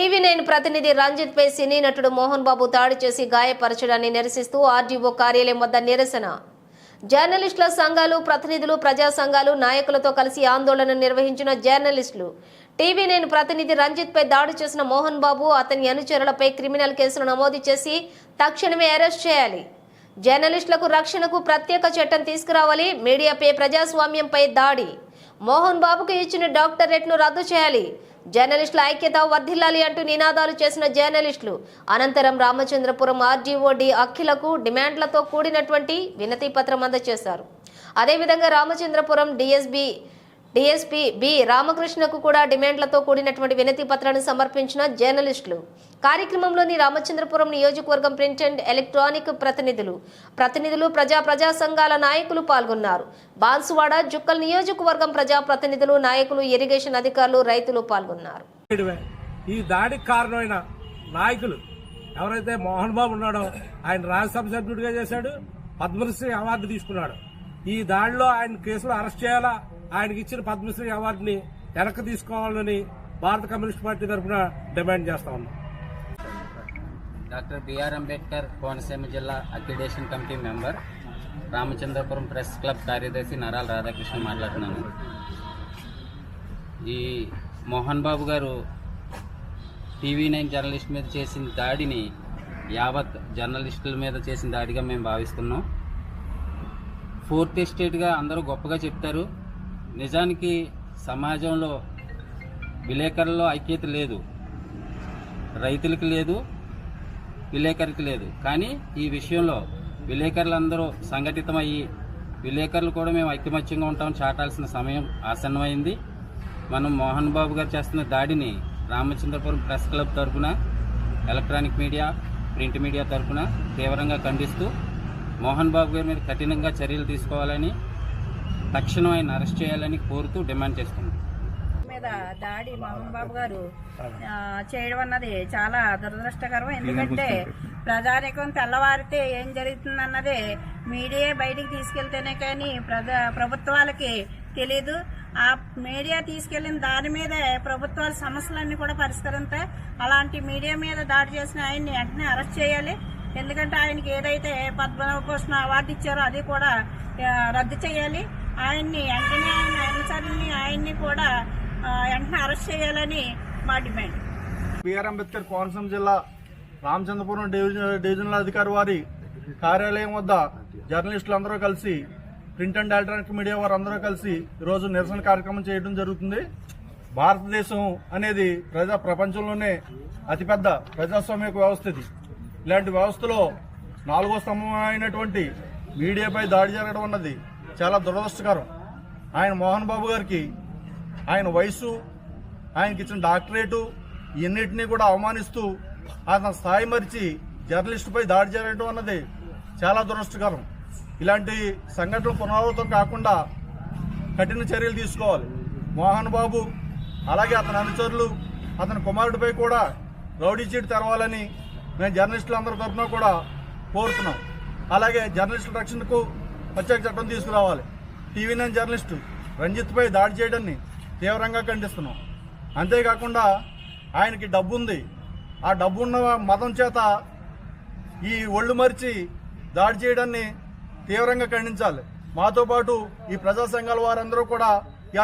TV9 ప్రతినిధి రంజిత్ పై సినీ నటుడు మోహన్ బాబు దాడి చేసి గాయపరచడాన్ని నిరసిస్తూ ఆర్డీఓ కార్యాలయం వద్ద నిరసన. జర్నలిస్టుల సంఘాలు, ప్రతినిధులు, ప్రజా సంఘాలు, నాయకులతో కలిసి ఆందోళన నిర్వహించిన జర్నలిస్టులు టీవీ9 ప్రతినిధి రంజిత్ పై దాడి చేసిన మోహన్ బాబు, అతని అనుచరులపై క్రిమినల్ కేసులు నమోదు చేసి తక్షణమే అరెస్ట్ చేయాలి. జర్నలిస్టులకు రక్షణకు ప్రత్యేక చట్టం తీసుకురావాలి. మీడియాపై ప్రజాస్వామ్యంపై దాడి. మోహన్ బాబుకు ఇచ్చిన డాక్టరేట్ను రద్దు చేయాలి. జర్నలిస్టుల ఐక్యత వర్ధిల్లాలి అంటూ నినాదాలు చేసిన జర్నలిస్టులు అనంతరం రామచంద్రపురం ఆర్డీఓ డి అఖిలకు డిమాండ్లతో కూడినటువంటి వినతి పత్రం అందజేశారు. అదేవిధంగా రామచంద్రపురం డిఎస్పీ బి రామకృష్ణకు కూడా డిమాండ్లతో కూడినటువంటి వినతి పత్రాన్ని సమర్పించిన జర్నలిస్టులు. కార్యక్రమంలోని రామచంద్రపురం నియోజకవర్గం ప్రింట్ అండ్ ఎలక్ట్రానిక్ ప్రతినిధులు, ప్రజా సంఘాల నాయకులు పాల్గొన్నారు. బాన్సువాడ, జుక్కల్ నియోజకవర్గం ప్రజా ప్రతినిధులు, నాయకులు, ఇరిగేషన్ అధికారులు, రైతులు పాల్గొన్నారు. ఈ దాడికి కారణమైన నాయకులు ఎవరైతే మోహన్ బాబు ఉన్నాడో ఆయన రాజ్యసభ సభ్యుడిగా చేశాడు, పద్మశ్రీ అవార్డు తీసుకున్నాడు. ఈ దాడిలో ఆయన కేసులో అరెస్ట్ చేయాలా, ఆయనకి ఇచ్చిన పద్మశ్రీ అవార్డుని వెనక్కి తీసుకోవాలని భారత కమ్యూనిస్ట్ పార్టీ తరఫున డిమాండ్ చేస్తా ఉన్నాం. డాక్టర్ బిఆర్ అంబేద్కర్ కోనసీమ జిల్లా accreditation committee member, Ramachandrapuram press club కార్యదర్శి నరాల రాధాకృష్ణ మాట్లాడుతున్నాను. ఈ మోహన్ బాబు గారు టీవీ9 జర్నలిస్ట్ మీద చేసిన దాడిని యావత్ జర్నలిస్టుల మీద చేసిన దాడిగా మేము భావిస్తున్నాం. ఫోర్త్ ఎస్టేట్గా అందరూ గొప్పగా చెప్తారు. నిజానికి సమాజంలో విలేకరుల్లో ఐక్యత లేదు, రైతులకు లేదు, విలేకరికి లేదు. కానీ ఈ విషయంలో విలేకరులందరూ సంఘటితమయ్యి విలేకరులు కూడా మేము ఐకమత్యంగా ఉంటామని చాటాల్సిన సమయం ఆసన్నమైంది. మనం మోహన్ బాబు గారు చేస్తున్న దాడిని రామచంద్రపురం ప్రెస్ క్లబ్ తరఫున, ఎలక్ట్రానిక్ మీడియా, ప్రింట్ మీడియా తరఫున తీవ్రంగా ఖండిస్తూ మోహన్ బాబు గారి మీద కఠినంగా చర్యలు తీసుకోవాలని, తక్షణం ఆయన అరెస్ట్ చేయాలని కోరుతూ డిమాండ్ చేస్తున్నాం. మీద దాడి మోహన్ బాబు గారు చేయడం అన్నది చాలా దురదృష్టకరం. ఎందుకంటే ప్రజానికం తెల్లవారితే ఏం జరుగుతుందన్నది మీడియా బయటికి తీసుకెళ్తేనే కానీ ప్రభుత్వాలకి తెలీదు. ఆ మీడియా తీసుకెళ్లిన దాని మీదే ప్రభుత్వాల సమస్యలన్నీ కూడా పరిష్కరిస్తాయి. అలాంటి మీడియా మీద దాడి చేసిన ఆయన్ని వెంటనే అరెస్ట్ చేయాలి. ఎందుకంటే ఆయనకి ఏదైతే పద్మభూషణ అవార్డు ఇచ్చారో అది కూడా రద్దు చేయాలి. ఆయన్ని వెంటనే ఆయన్ని కూడా వెంటనే అరెస్ట్ చేయాలని మా డిమాండ్. బిఆర్ అంబేద్కర్ కోనసీమ జిల్లా రామచంద్రపురం డివిజనల్ అధికారి వారి కార్యాలయం వద్ద జర్నలిస్టులందరూ కలిసి, ప్రింట్ అండ్ ఎలక్ట్రానిక్ మీడియా వారందరూ కలిసి ఈరోజు నిరసన కార్యక్రమం చేయడం జరుగుతుంది. భారతదేశం అనేది ప్రపంచంలోనే అతిపెద్ద ప్రజాస్వామ్య వ్యవస్థ ఇది. ఇలాంటి వ్యవస్థలో 4వ స్తంభం అయినటువంటి మీడియాపై దాడి జరగడం అన్నది చాలా దురదృష్టకరం. ఆయన మోహన్ బాబు గారికి ఆయన వయసు, ఆయనకి ఇచ్చిన డాక్టరేటు ఇన్నిటినీ కూడా అవమానిస్తూ అతని స్థాయి మరిచి జర్నలిస్టుపై దాడి జరగడం అన్నది చాలా దురదృష్టకరం. ఇలాంటి సంఘటనలు పునరావృతం కాకుండా కఠిన చర్యలు తీసుకోవాలి. మోహన్ బాబు అలాగే అతని అనుచరులు, అతని కుమారుడిపై కూడా రౌడీ షీట్ తెరవాలని మేము జర్నలిస్టులందరి తరఫున కూడా కోరుతున్నాం. అలాగే జర్నలిస్టుల రక్షణకు ప్రత్యేక చట్టం తీసుకురావాలి. టీవీ9 జర్నలిస్టు రంజిత్పై దాడి చేయడాన్ని తీవ్రంగా ఖండిస్తున్నాం. అంతేకాకుండా ఆయనకి డబ్బు ఉంది, ఆ డబ్బున్న మతం చేత ఈ ఒళ్ళు మరిచి దాడి చేయడాన్ని తీవ్రంగా ఖండించాలి. మాతో పాటు ఈ ప్రజా సంఘాల వారందరూ కూడా